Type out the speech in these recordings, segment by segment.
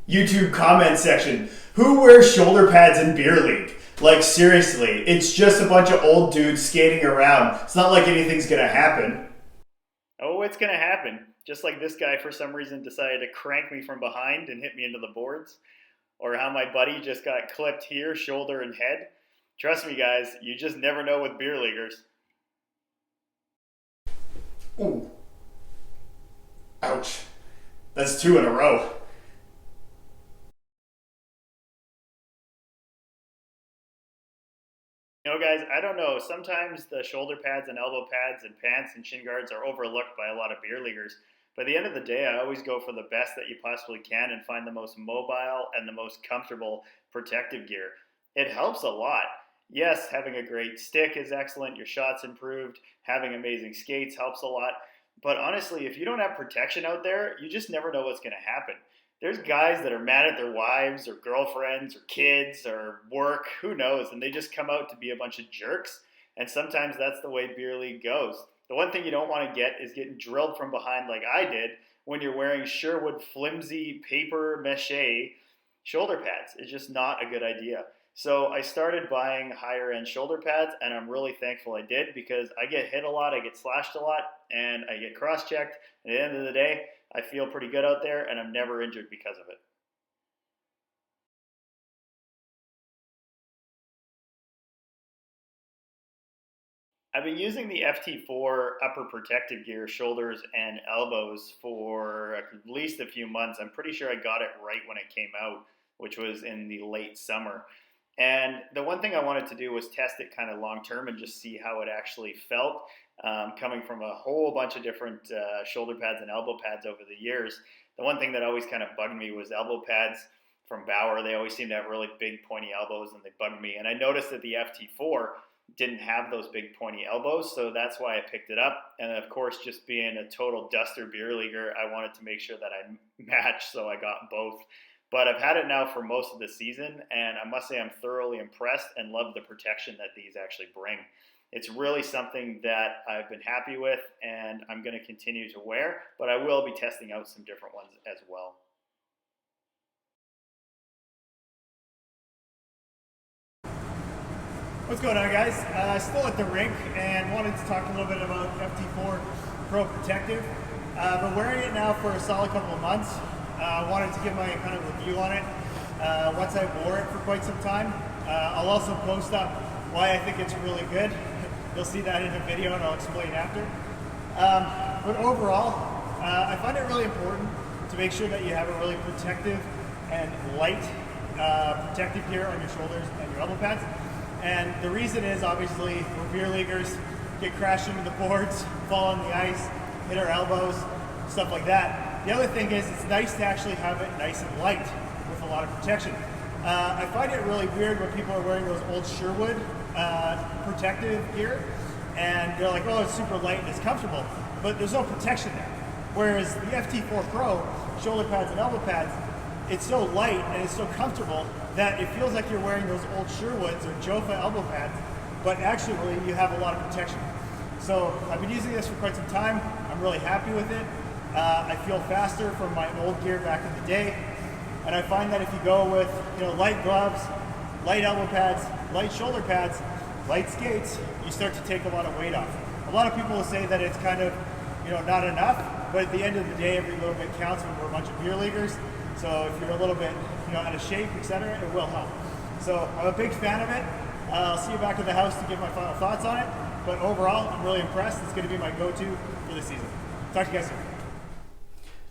YouTube comment section. Who wears shoulder pads in beer league? Like, seriously, it's just a bunch of old dudes skating around. It's not like anything's gonna happen. Oh, it's gonna happen. Just like this guy for some reason decided to crank me from behind and hit me into the boards. Or how my buddy just got clipped here, shoulder and head. Trust me guys, you just never know with beer leaguers. Ooh. Ouch. That's 2 in a row. You know guys, I don't know, sometimes the shoulder pads and elbow pads and pants and shin guards are overlooked by a lot of beer leaguers. By the end of the day, I always go for the best that you possibly can and find the most mobile and the most comfortable protective gear. It helps a lot. Yes, having a great stick is excellent, your shot's improved, having amazing skates helps a lot, but honestly, if you don't have protection out there, you just never know what's going to happen. There's guys that are mad at their wives or girlfriends or kids or work, who knows, and they just come out to be a bunch of jerks, and sometimes that's the way beer league goes. The one thing you don't want to get is getting drilled from behind like I did when you're wearing Sherwood flimsy paper mache shoulder pads. It's just not a good idea. So I started buying higher end shoulder pads, and I'm really thankful I did because I get hit a lot, I get slashed a lot, and I get cross-checked. At the end of the day, I feel pretty good out there, and I'm never injured because of it. I've been using the FT4 upper protective gear, shoulders and elbows for at least a few months. I'm pretty sure I got it right when it came out, which was in the late summer. And the one thing I wanted to do was test it kind of long term and just see how it actually felt. Coming from a whole bunch of different shoulder pads and elbow pads over the years, the one thing that always kind of bugged me was elbow pads from Bauer. They always seem to have really big pointy elbows and they bugged me. And I noticed that the FT4 didn't have those big pointy elbows, so that's why I picked it up. And of course, just being a total duster beer leaguer, I wanted to make sure that I matched, so I got both. But I've had it now for most of the season, and I must say I'm thoroughly impressed and love the protection that these actually bring. It's really something that I've been happy with, and I'm going to continue to wear, but I will be testing out some different ones as well. What's going on, guys? Still at the rink and wanted to talk a little bit about FT4 Pro Protective. Been wearing it now for a solid couple of months. Wanted to give my kind of review on it once I wore it for quite some time. I'll also post up why I think it's really good. You'll see that in a video and I'll explain after. But overall, I find it really important to make sure that you have a really protective and light protective gear on your shoulders and your elbow pads. And the reason is obviously we're beer leaguers, get crashed into the boards, fall on the ice, hit our elbows, stuff like that. The other thing is it's nice to actually have it nice and light with a lot of protection. I find it really weird when people are wearing those old Sherwood protective gear and they're like, oh, it's super light and it's comfortable, but there's no protection there. Whereas the FT4 Pro, shoulder pads and elbow pads, it's so light and it's so comfortable that it feels like you're wearing those old Sherwoods or Jofa elbow pads, but actually you have a lot of protection. So I've been using this for quite some time. I'm really happy with it. I feel faster from my old gear back in the day. And I find that if you go with light gloves, light elbow pads, light shoulder pads, light skates, you start to take a lot of weight off. A lot of people will say that it's kind of not enough, but at the end of the day, every little bit counts when we're a bunch of beer leaguers. So if you're a little bit out of shape, etc., it will help. So I'm a big fan of it. I'll see you back at the house to give my final thoughts on it. But overall, I'm really impressed. It's going to be my go-to for the season. Talk to you guys soon.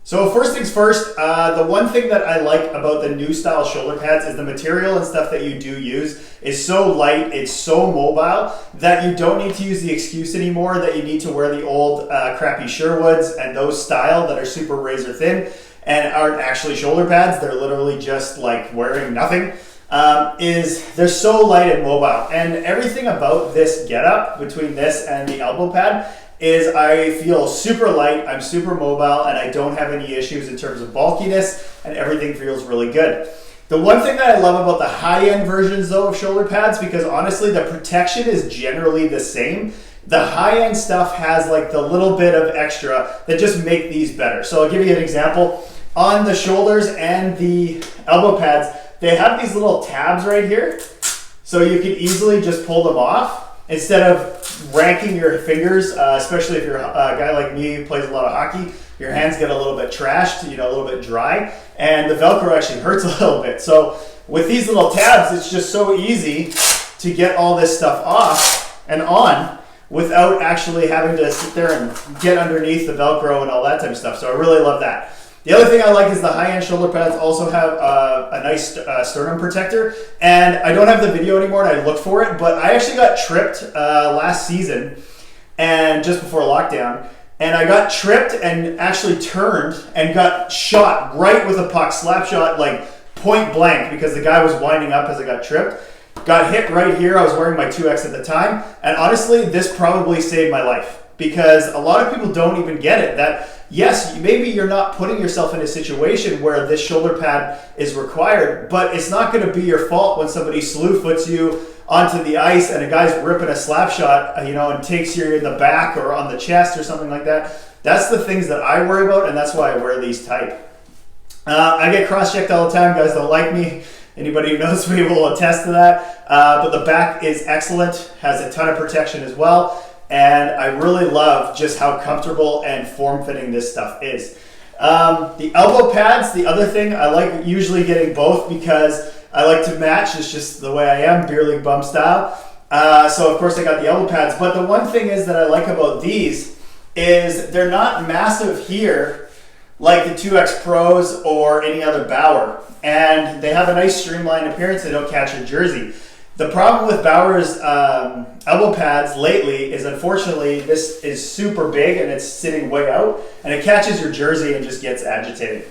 So first things first, the one thing that I like about the new style shoulder pads is the material and stuff that you do use is so light, it's so mobile that you don't need to use the excuse anymore that you need to wear the old crappy Sherwoods and those style that are super razor thin and aren't actually shoulder pads. They're literally just like wearing nothing. They're so light and mobile, and everything about this getup between this and the elbow pad is I feel super light, I'm super mobile, and I don't have any issues in terms of bulkiness, and everything feels really good. The one thing that I love about the high-end versions though of shoulder pads, because honestly the protection is generally the same, the high-end stuff has like the little bit of extra that just make these better. So I'll give you an example. on the shoulders and the elbow pads, they have these little tabs right here. So you can easily just pull them off instead of ranking your fingers, especially if you're a guy like me who plays a lot of hockey. Your hands get a little bit trashed, a little bit dry, and the Velcro actually hurts a little bit. So with these little tabs, it's just so easy to get all this stuff off and on without actually having to sit there and get underneath the Velcro and all that type of stuff. So I really love that. The other thing I like is the high-end shoulder pads also have a nice sternum protector. And I don't have the video anymore and I looked for it, but I actually got tripped last season and just before lockdown. And I got tripped and actually turned and got shot right with a puck, slap shot, like point blank, because the guy was winding up as I got tripped. Got hit right here. I was wearing my 2X at the time. And honestly, this probably saved my life, because a lot of people don't even get it. That yes, maybe you're not putting yourself in a situation where this shoulder pad is required, but it's not going to be your fault when somebody slew foots you onto the ice and a guy's ripping a slap shot, and takes you in the back or on the chest or something like that. That's the things that I worry about, and that's why I wear these type. I get cross-checked all the time. Guys don't like me. Anybody who knows me will attest to that. But the back is excellent, has a ton of protection as well. And I really love just how comfortable and form-fitting this stuff is. The elbow pads, the other thing, I like usually getting both because I like to match. It's just the way I am, beer league bum style. So of course I got the elbow pads. But the one thing is that I like about these is they're not massive here like the 2X Pros or any other Bauer. And they have a nice streamlined appearance. They don't catch your jersey. The problem with Bauer's elbow pads lately is, unfortunately, this is super big and it's sitting way out and it catches your jersey and just gets agitated.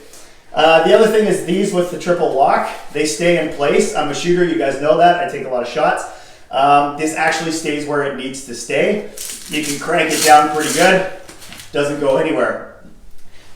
The other thing is these with the triple lock, they stay in place. I'm a shooter, you guys know that. I take a lot of shots. This actually stays where it needs to stay. You can crank it down pretty good. Doesn't go anywhere.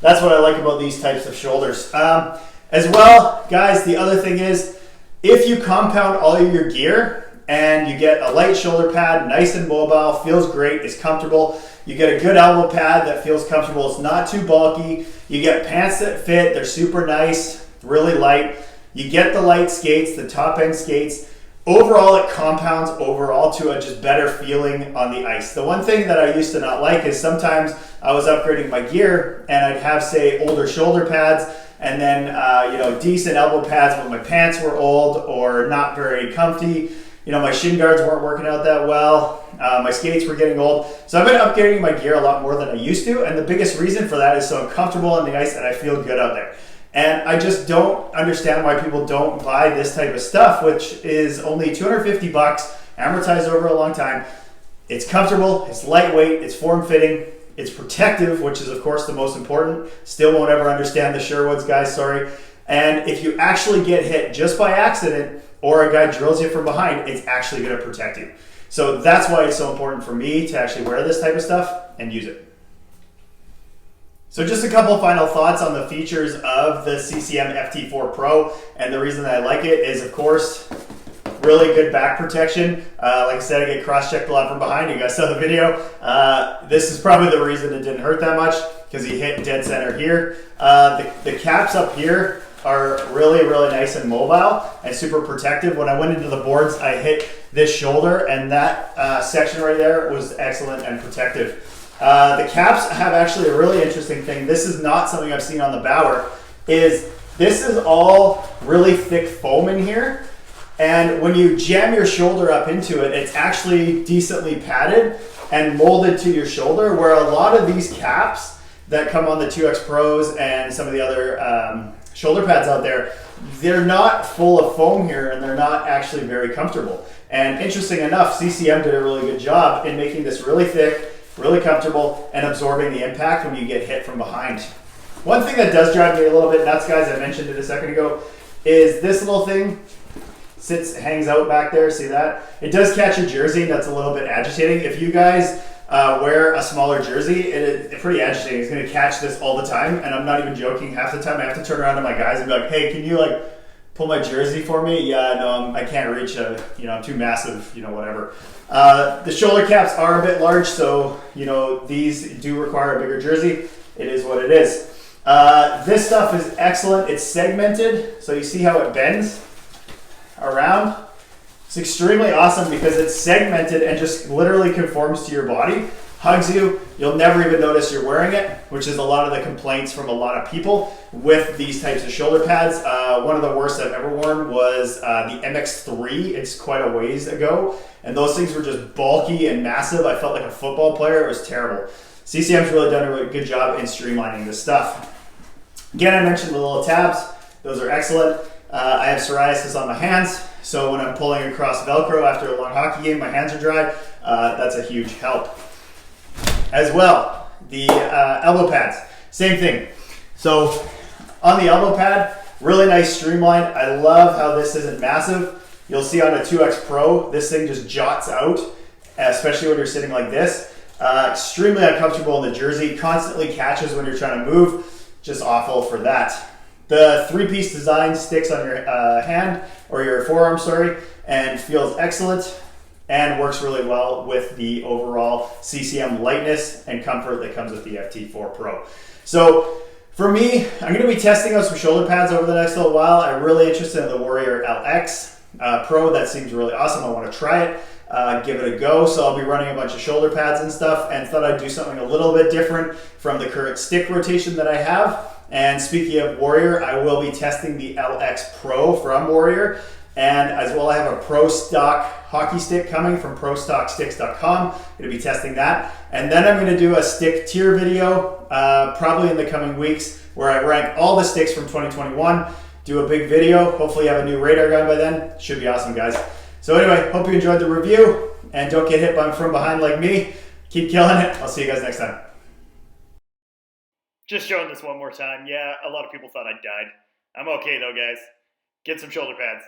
That's what I like about these types of shoulders. As well, guys, the other thing is, if you compound all of your gear and you get a light shoulder pad, nice and mobile, feels great, is comfortable, you get a good elbow pad that feels comfortable, it's not too bulky, you get pants that fit, they're super nice, really light, you get the light skates, the top end skates, overall it compounds overall to a just better feeling on the ice. The one thing that I used to not like is sometimes I was upgrading my gear and I'd have, say, older shoulder pads and then decent elbow pads, but my pants were old or not very comfy. My shin guards weren't working out that well. My skates were getting old. So I've been upgrading my gear a lot more than I used to, and the biggest reason for that is so I'm comfortable on the ice and I feel good out there. And I just don't understand why people don't buy this type of stuff, which is only $250, amortized over a long time. It's comfortable, it's lightweight, it's form-fitting, it's protective, which is of course the most important. Still won't ever understand the Sherwoods, guys, sorry. And if you actually get hit just by accident or a guy drills you from behind, it's actually going to protect you. So that's why it's so important for me to actually wear this type of stuff and use it. So just a couple of final thoughts on the features of the CCM FT4 Pro, and the reason that I like it is, of course, really good back protection. Like I said, I get cross-checked a lot from behind. You guys saw the video. This is probably the reason it didn't hurt that much, because he hit dead center here. The caps up here are really, really nice and mobile and super protective. When I went into the boards, I hit this shoulder, and that section right there was excellent and protective. The caps have actually a really interesting thing. This is not something I've seen on the Bauer. This is all really thick foam in here. And when you jam your shoulder up into it, it's actually decently padded and molded to your shoulder, where a lot of these caps that come on the 2X Pros and some of the other shoulder pads out there, they're not full of foam here and they're not actually very comfortable. And interesting enough, CCM did a really good job in making this really thick, really comfortable, and absorbing the impact when you get hit from behind. One thing that does drive me a little bit nuts, guys, I mentioned it a second ago, is this little thing hangs out back there. See that? It does catch your jersey. That's a little bit agitating. If you guys wear a smaller jersey, it's pretty agitating. It's going to catch this all the time, and I'm not even joking. Half the time I have to turn around to my guys and be like, "Hey, can you pull my jersey for me?" "Yeah, no, I can't reach. I'm too massive. Whatever." The shoulder caps are a bit large, so these do require a bigger jersey. It is what it is. This stuff is excellent. It's segmented, so you see how it bends around. It's extremely awesome because it's segmented and just literally conforms to your body, hugs you. You'll never even notice you're wearing it, which is a lot of the complaints from a lot of people with these types of shoulder pads. One of the worst I've ever worn was the MX3. It's quite a ways ago, and those things were just bulky and massive. I felt like a football player. It was terrible. CCM's really done a good job in streamlining this stuff. Again, I mentioned the little tabs. Those are excellent. I have psoriasis on my hands, so when I'm pulling across Velcro after a long hockey game, my hands are dry. That's a huge help. As well, the elbow pads, same thing. So on the elbow pad, really nice streamline. I love how this isn't massive. You'll see on a 2X Pro, this thing just jots out, especially when you're sitting like this. Extremely uncomfortable in the jersey, constantly catches when you're trying to move. Just awful for that. The 3-piece design sticks on your hand, or your forearm, sorry, and feels excellent and works really well with the overall CCM lightness and comfort that comes with the FT4 Pro. So for me, I'm going to be testing out some shoulder pads over the next little while. I'm really interested in the Warrior LX Pro. That seems really awesome. I want to try it. Give it a go. So I'll be running a bunch of shoulder pads and stuff, and thought I'd do something a little bit different from the current stick rotation that I have. And speaking of Warrior, I will be testing the LX Pro from Warrior, and as well I have a Pro Stock hockey stick coming from ProStockSticks.com. I'm going to be testing that, and then I'm going to do a stick tier video probably in the coming weeks where I rank all the sticks from 2021, do a big video. Hopefully you have a new radar gun by then. Should be awesome, guys. So anyway, hope you enjoyed the review, and don't get hit from behind like me. Keep killing it. I'll see you guys next time. Just showing this one more time. Yeah, a lot of people thought I died. I'm okay though, guys. Get some shoulder pads.